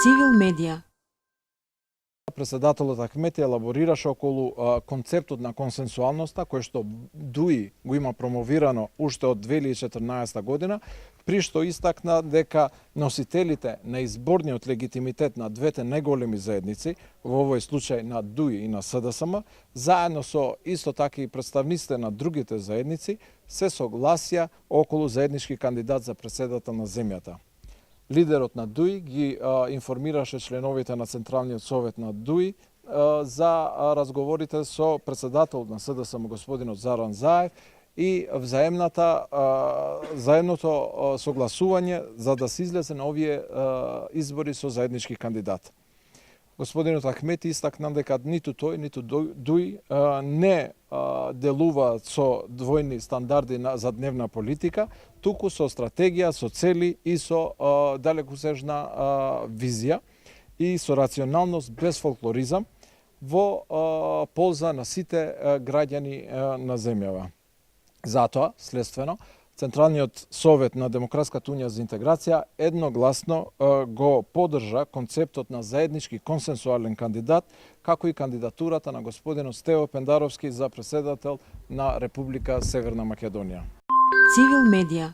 Цивил медија. Председателот Ахмети елаборираше околу концептот на консенсуалноста, кој што ДУИ го има промовирано уште од 2014 година, при што истакна дека носителите на изборниот легитимитет на двете најголеми заедници, во овој случај на ДУИ и на СДСМ, заедно со исто така и представниците на другите заедници, се согласија околу заеднички кандидат за председател на земјата. Лидерот на ДУИ ги информираше членовите на Централниот совет на ДУИ за разговорите со председател на СДСМ господинот Заран Заев и заедното согласување за да се излезе на овие избори со заеднички кандидат. Господинот Ахмети истакна дека ниту тој, ниту ДУИ не делуваат со двојни стандарди за дневна политика, туку со стратегија, со цели и со далекосежна визија и со рационалност без фолклоризам во полза на сите граѓани на земјава. Затоа, следствено, Централниот совет на Демократската унија за интеграција едногласно го поддржа концептот на заеднички консенсуален кандидат, како и кандидатурата на господинот Стево Пендаровски за председател на Република Северна Македонија. Цивил медија.